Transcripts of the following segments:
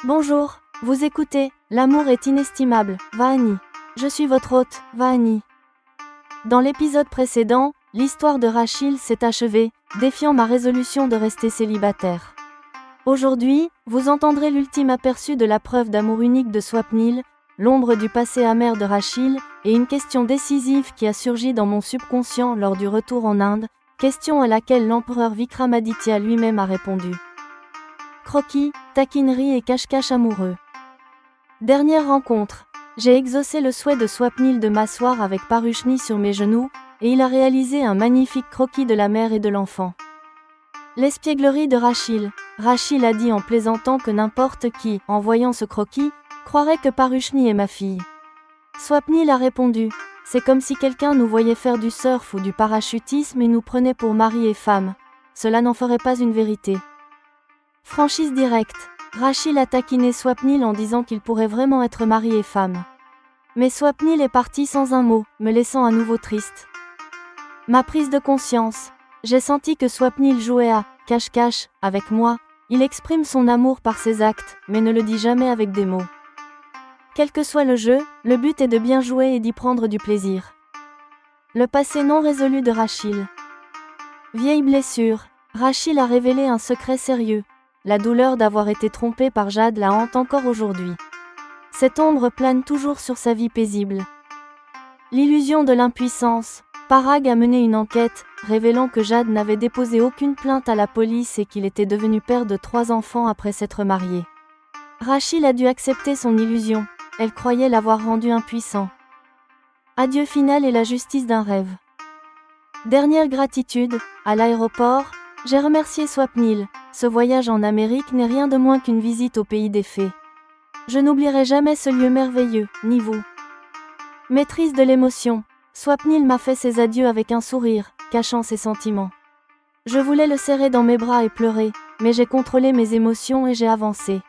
Bonjour, vous écoutez, l'amour est inestimable, Vahani. Je suis votre hôte, Vahani. Dans l'épisode précédent, l'histoire de Rachil s'est achevée, défiant ma résolution de rester célibataire. Aujourd'hui, vous entendrez l'ultime aperçu de la preuve d'amour unique de Swapnil, l'ombre du passé amer de Rachil, et une question décisive qui a surgi dans mon subconscient lors du retour en Inde, question à laquelle l'empereur Vikramaditya lui-même a répondu. Croquis, taquinerie et cache-cache amoureux. Dernière rencontre. J'ai exaucé le souhait de Swapnil de m'asseoir avec Parushni sur mes genoux, et il a réalisé un magnifique croquis de la mère et de l'enfant. L'espièglerie de Rachil. Rachil a dit en plaisantant que n'importe qui, en voyant ce croquis, croirait que Parushni est ma fille. Swapnil a répondu, c'est comme si quelqu'un nous voyait faire du surf ou du parachutisme et nous prenait pour mari et femme. Cela n'en ferait pas une vérité. Franchise directe. Rachil a taquiné Swapnil en disant qu'il pourrait vraiment être mari et femme. Mais Swapnil est parti sans un mot, me laissant à nouveau triste. Ma prise de conscience. J'ai senti que Swapnil jouait à cache-cache avec moi. Il exprime son amour par ses actes, mais ne le dit jamais avec des mots. Quel que soit le jeu, le but est de bien jouer et d'y prendre du plaisir. Le passé non résolu de Rachil. Vieille blessure. Rachil a révélé un secret sérieux. La douleur d'avoir été trompé par Jade la hante encore aujourd'hui. Cette ombre plane toujours sur sa vie paisible. L'illusion de l'impuissance. Parag a mené une enquête, révélant que Jade n'avait déposé aucune plainte à la police et qu'il était devenu père de 3 enfants après s'être marié. Rachil a dû accepter son illusion, elle croyait l'avoir rendu impuissant. Adieu final et la justice d'un rêve. Dernière gratitude, à l'aéroport, j'ai remercié Swapnil. Ce voyage en Amérique n'est rien de moins qu'une visite au pays des fées. Je n'oublierai jamais ce lieu merveilleux, ni vous. Maîtrise de l'émotion. Swapnil m'a fait ses adieux avec un sourire, cachant ses sentiments. Je voulais le serrer dans mes bras et pleurer, mais j'ai contrôlé mes émotions et j'ai avancé.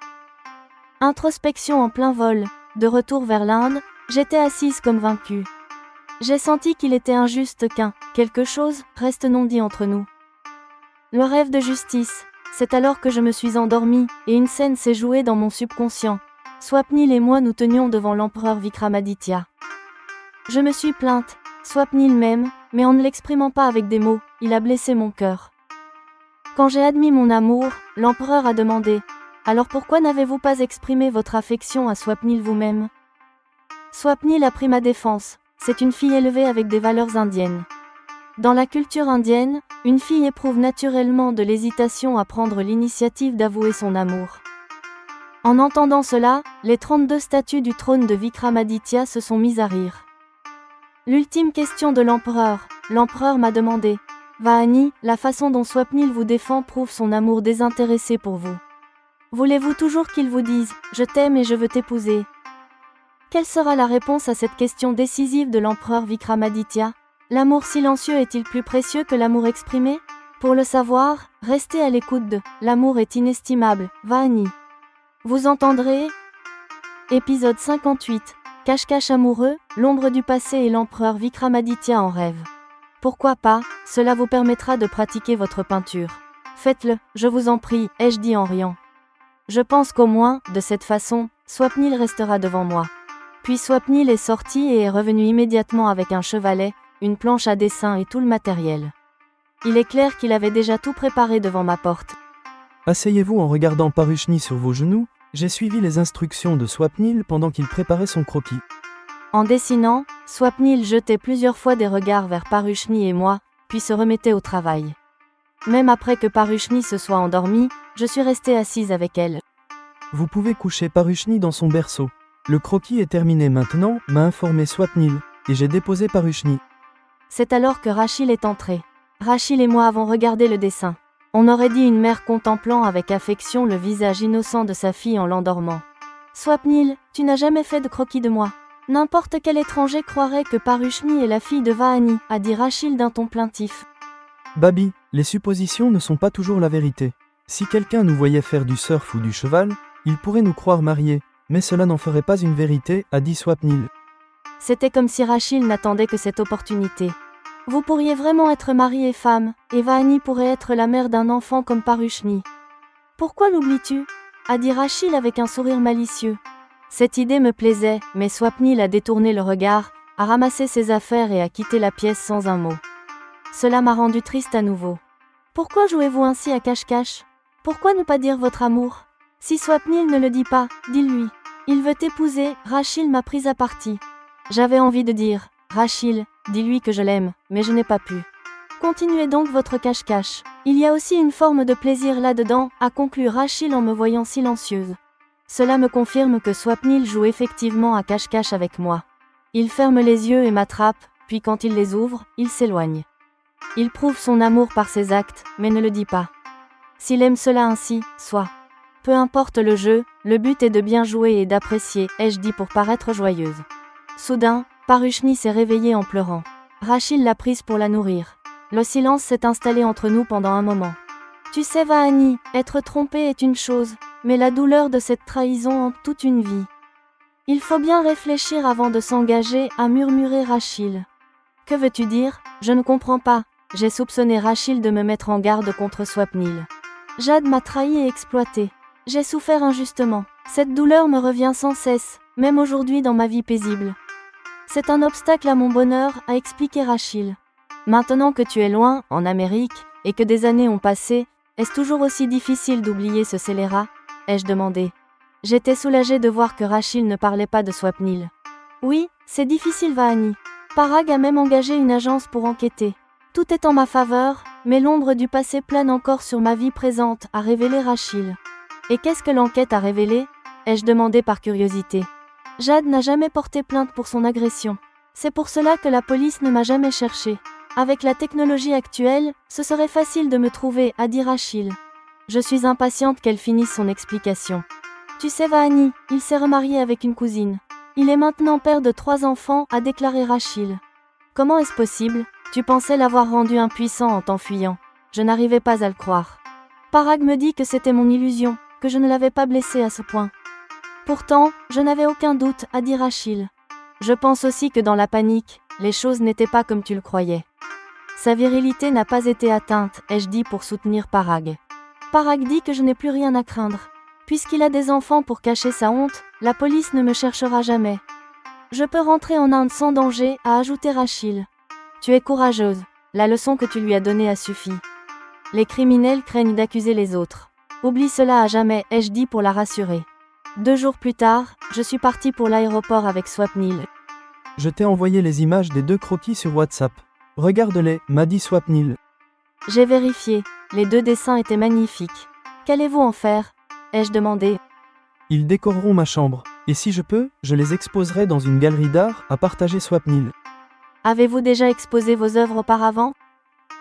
Introspection en plein vol. De retour vers l'Inde, j'étais assise comme vaincue. J'ai senti qu'il était injuste quelque chose reste non dit entre nous. Le rêve de justice. C'est alors que je me suis endormie, et une scène s'est jouée dans mon subconscient. Swapnil et moi nous tenions devant l'empereur Vikramaditya. Je me suis plainte, Swapnil m'aime, mais en ne l'exprimant pas avec des mots, il a blessé mon cœur. Quand j'ai admis mon amour, l'empereur a demandé « Alors pourquoi n'avez-vous pas exprimé votre affection à Swapnil vous-même » Swapnil a pris ma défense, c'est une fille élevée avec des valeurs indiennes. Dans la culture indienne, une fille éprouve naturellement de l'hésitation à prendre l'initiative d'avouer son amour. En entendant cela, les 32 statues du trône de Vikramaditya se sont mises à rire. L'ultime question de l'empereur m'a demandé « Vahani, la façon dont Swapnil vous défend prouve son amour désintéressé pour vous. Voulez-vous toujours qu'il vous dise « Je t'aime et je veux t'épouser » Quelle sera la réponse à cette question décisive de l'empereur Vikramaditya ? L'amour silencieux est-il plus précieux que l'amour exprimé ? Pour le savoir, restez à l'écoute de « L'amour est inestimable, Vahani ». Vous entendrez ? Épisode 58. Cache-cache amoureux, l'ombre du passé et l'empereur Vikramaditya en rêve. Pourquoi pas, cela vous permettra de pratiquer votre peinture. Faites-le, je vous en prie, ai-je dit en riant. Je pense qu'au moins, de cette façon, Swapnil restera devant moi. Puis Swapnil est sorti et est revenu immédiatement avec un chevalet, une planche à dessin et tout le matériel. Il est clair qu'il avait déjà tout préparé devant ma porte. Asseyez-vous en regardant Parushni sur vos genoux, j'ai suivi les instructions de Swapnil pendant qu'il préparait son croquis. En dessinant, Swapnil jetait plusieurs fois des regards vers Parushni et moi, puis se remettait au travail. Même après que Parushni se soit endormie, je suis restée assise avec elle. Vous pouvez coucher Parushni dans son berceau. Le croquis est terminé maintenant, m'a informé Swapnil, et j'ai déposé Parushni. C'est alors que Rachil est entré. Rachil et moi avons regardé le dessin. On aurait dit une mère contemplant avec affection le visage innocent de sa fille en l'endormant. Swapnil, tu n'as jamais fait de croquis de moi. N'importe quel étranger croirait que Parushni est la fille de Vahani, a dit Rachil d'un ton plaintif. Babi, les suppositions ne sont pas toujours la vérité. Si quelqu'un nous voyait faire du surf ou du cheval, il pourrait nous croire mariés, mais cela n'en ferait pas une vérité, a dit Swapnil. C'était comme si Rachil n'attendait que cette opportunité. Vous pourriez vraiment être mari et femme, et Vahani pourrait être la mère d'un enfant comme Parushni. Pourquoi l'oublies-tu ? a dit Rachil avec un sourire malicieux. Cette idée me plaisait, mais Swapnil a détourné le regard, a ramassé ses affaires et a quitté la pièce sans un mot. Cela m'a rendu triste à nouveau. Pourquoi jouez-vous ainsi à cache-cache? Pourquoi ne pas dire votre amour? Si Swapnil ne le dit pas, dis-lui. Il veut t'épouser, Rachil m'a prise à partie. J'avais envie de dire, Rachil, dis-lui que je l'aime, mais je n'ai pas pu. Continuez donc votre cache-cache. Il y a aussi une forme de plaisir là-dedans, a conclu Rachil en me voyant silencieuse. Cela me confirme que Swapnil joue effectivement à cache-cache avec moi. Il ferme les yeux et m'attrape, puis quand il les ouvre, il s'éloigne. Il prouve son amour par ses actes, mais ne le dit pas. S'il aime cela ainsi, soit. Peu importe le jeu, le but est de bien jouer et d'apprécier, ai-je dit pour paraître joyeuse. Soudain, Paruchni s'est réveillée en pleurant. Rachil l'a prise pour la nourrir. Le silence s'est installé entre nous pendant un moment. Tu sais Vahani, être trompé est une chose, mais la douleur de cette trahison hante toute une vie. Il faut bien réfléchir avant de s'engager, a murmuré Rachil. Que veux-tu dire? Je ne comprends pas. J'ai soupçonné Rachil de me mettre en garde contre Swapnil. Jade m'a trahi et exploité. J'ai souffert injustement. Cette douleur me revient sans cesse, même aujourd'hui dans ma vie paisible. C'est un obstacle à mon bonheur, a expliqué Rachil. Maintenant que tu es loin, en Amérique, et que des années ont passé, est-ce toujours aussi difficile d'oublier ce scélérat? Ai-je demandé. J'étais soulagée de voir que Rachil ne parlait pas de Swapnil. Oui, c'est difficile Vahani. Parag a même engagé une agence pour enquêter. Tout est en ma faveur, mais l'ombre du passé plane encore sur ma vie présente, a révélé Rachil. Et qu'est-ce que l'enquête a révélé? Ai-je demandé par curiosité. Jade n'a jamais porté plainte pour son agression. C'est pour cela que la police ne m'a jamais cherché. Avec la technologie actuelle, ce serait facile de me trouver, a dit Rachil. Je suis impatiente qu'elle finisse son explication. Tu sais Vahani, il s'est remarié avec une cousine. Il est maintenant père de 3 enfants, a déclaré Rachil. Comment est-ce possible? Tu pensais l'avoir rendu impuissant en t'enfuyant. Je n'arrivais pas à le croire. Parag me dit que c'était mon illusion, que je ne l'avais pas blessé à ce point. Pourtant, je n'avais aucun doute, a dit Rachil. Je pense aussi que dans la panique, les choses n'étaient pas comme tu le croyais. Sa virilité n'a pas été atteinte, ai-je dit pour soutenir Parag. Parag dit que je n'ai plus rien à craindre. Puisqu'il a des enfants pour cacher sa honte, la police ne me cherchera jamais. Je peux rentrer en Inde sans danger, a ajouté Rachil. Tu es courageuse. La leçon que tu lui as donnée a suffi. Les criminels craignent d'accuser les autres. Oublie cela à jamais, ai-je dit pour la rassurer. 2 jours plus tard, je suis partie pour l'aéroport avec Swapnil. Je t'ai envoyé les images des 2 croquis sur WhatsApp. Regarde-les, m'a dit Swapnil. J'ai vérifié. Les 2 dessins étaient magnifiques. Qu'allez-vous en faire? Ai-je demandé. Ils décoreront ma chambre, et si je peux, je les exposerai dans une galerie d'art, a partagé Swapnil. Avez-vous déjà exposé vos œuvres auparavant?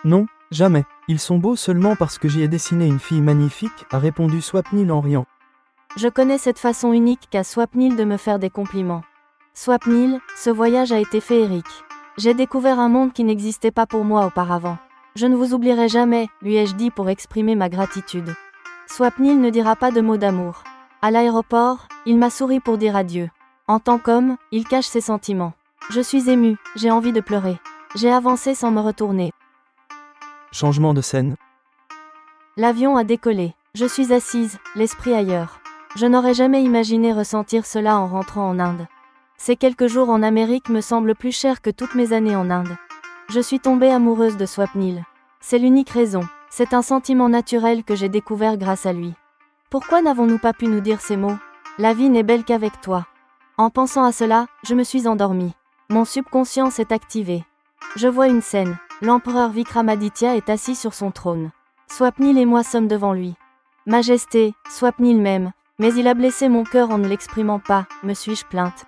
Non, jamais. Ils sont beaux seulement parce que j'y ai dessiné une fille magnifique, a répondu Swapnil en riant. Je connais cette façon unique qu'a Swapnil de me faire des compliments. Swapnil, ce voyage a été féerique. J'ai découvert un monde qui n'existait pas pour moi auparavant. Je ne vous oublierai jamais, lui ai-je dit pour exprimer ma gratitude. Swapnil ne dira pas de mots d'amour. À l'aéroport, il m'a souri pour dire adieu. En tant qu'homme, il cache ses sentiments. Je suis émue, j'ai envie de pleurer. J'ai avancé sans me retourner. Changement de scène. L'avion a décollé. Je suis assise, l'esprit ailleurs. Je n'aurais jamais imaginé ressentir cela en rentrant en Inde. Ces quelques jours en Amérique me semblent plus chers que toutes mes années en Inde. Je suis tombée amoureuse de Swapnil. C'est l'unique raison. C'est un sentiment naturel que j'ai découvert grâce à lui. Pourquoi n'avons-nous pas pu nous dire ces mots? La vie n'est belle qu'avec toi. En pensant à cela, je me suis endormie. Mon subconscient s'est activé. Je vois une scène. L'empereur Vikramaditya est assis sur son trône. Swapnil et moi sommes devant lui. Majesté, Swapnil m'aime, mais il a blessé mon cœur en ne l'exprimant pas, me suis-je plainte.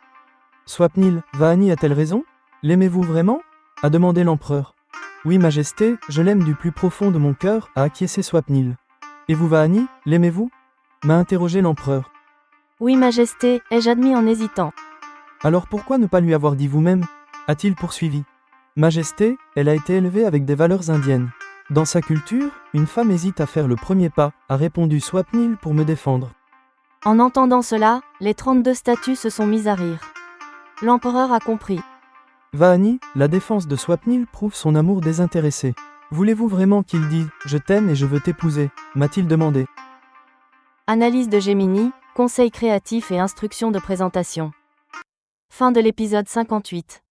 Swapnil, Vahani a-t-elle raison? L'aimez-vous vraiment? A demandé l'empereur. Oui, Majesté, je l'aime du plus profond de mon cœur, a acquiescé Swapnil. Et vous, Vahani, l'aimez-vous? M'a interrogé l'empereur. Oui, Majesté, ai-je admis en hésitant. Alors pourquoi ne pas lui avoir dit vous-même? A-t-il poursuivi. Majesté, elle a été élevée avec des valeurs indiennes. Dans sa culture, une femme hésite à faire le premier pas, a répondu Swapnil pour me défendre. En entendant cela, les 32 statues se sont mises à rire. L'empereur a compris. Vahani, la défense de Swapnil prouve son amour désintéressé. Voulez-vous vraiment qu'il dise « Je t'aime et je veux t'épouser » m'a-t-il demandé. Analyse de Gemini, conseils créatifs et instructions de présentation. Fin de l'épisode 58.